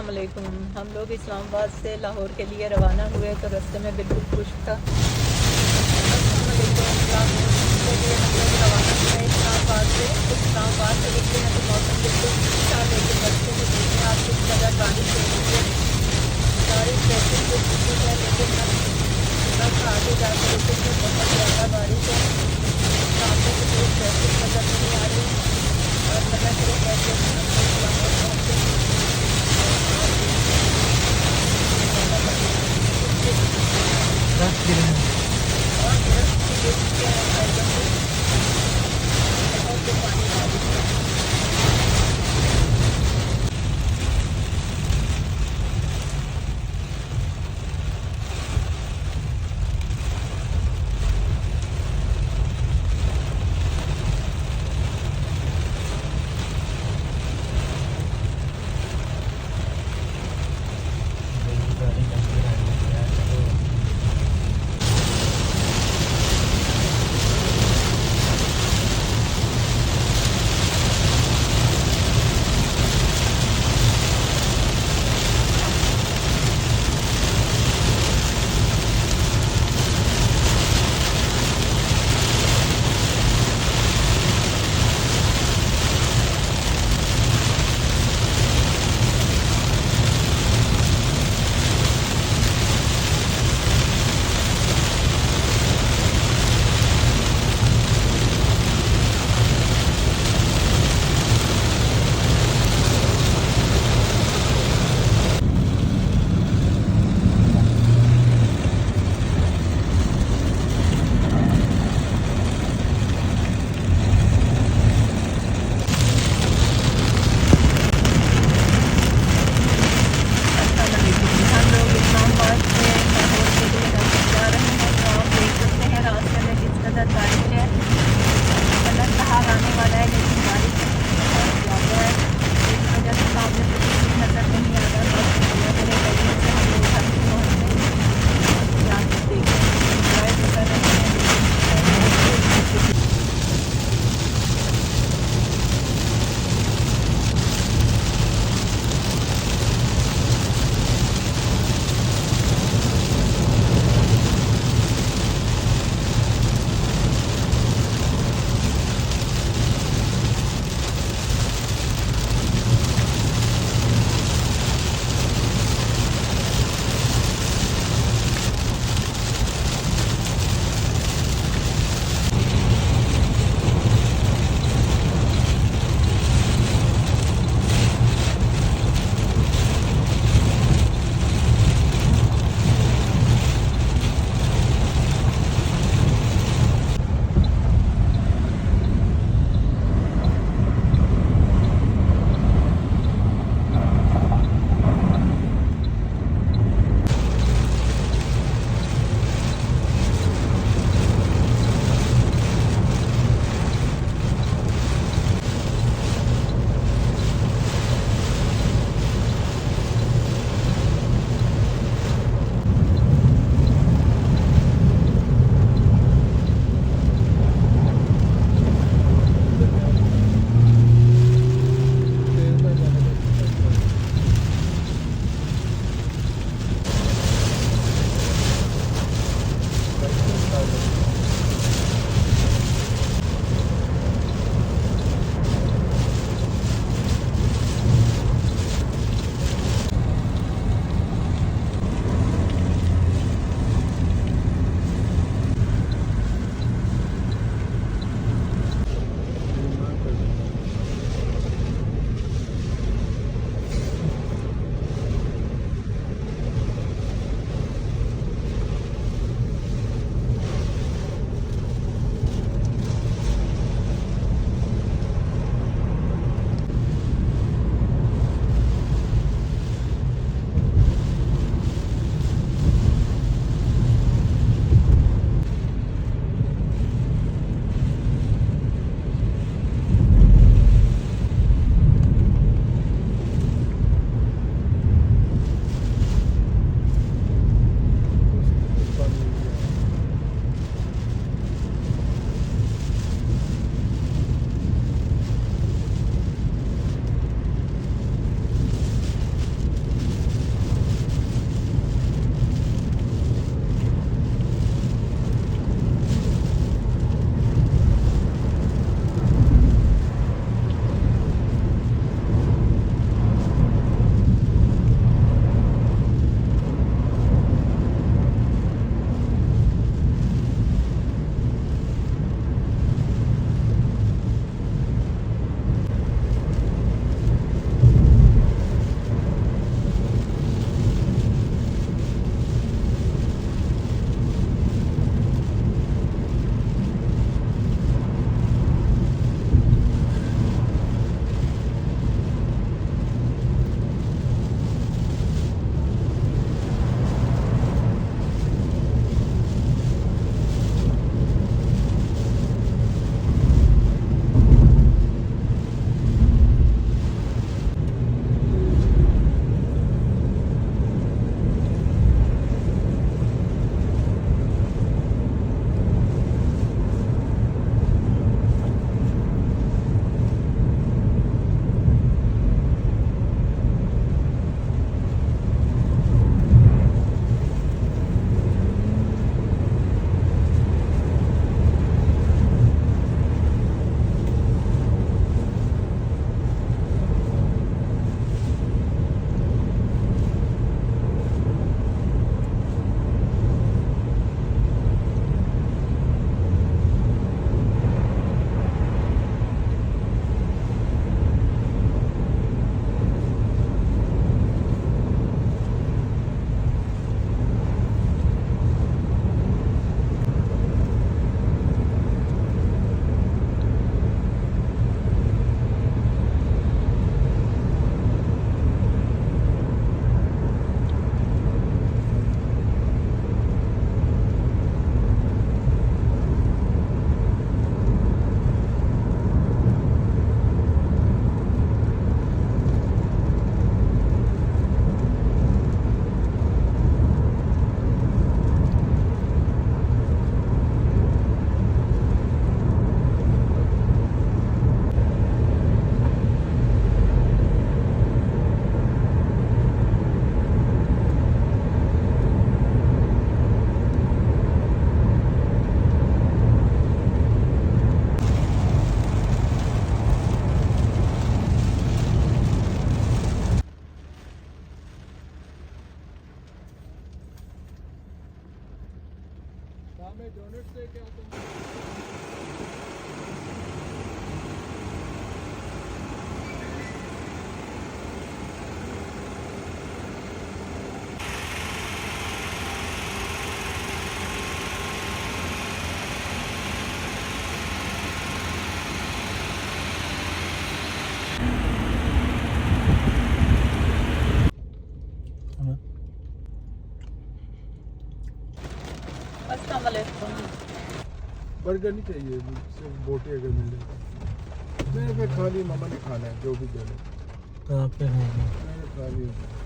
अस्सलाम वालेकुम। हम लोग इस्लामाबाद से लाहौर के लिए रवाना हुए तो रास्ते में बिल्कुल खुश्क था। अस्सलाम वालेकुम। लाहौर के लिए हम लोग रवाना हुए इस्लामाबाद से। इस्लामाबाद से निकले हैं तो मौसम बिल्कुल ठीक था, लेकिन रास्ते में देखें आप किस जगह बारिश हो रही है। सारी ट्रैफिक तो ठीक है, लेकिन बस आगे जाकर इसमें बहुत ज़्यादा बारिश है। सामने से कोई ट्रैफिक नज़र नहीं आ रही और पता चले कैसे हम लोग लाहौर पहुँचे। अस्सलाम वालेकुम। बर्गर नहीं चाहिए, सिर्फ बोटी अगर मिल जाए। मैंने फिर खा ली, मामा ने खाना है जो भी दे दो। कहाँ पे है? मैंने खा लिया।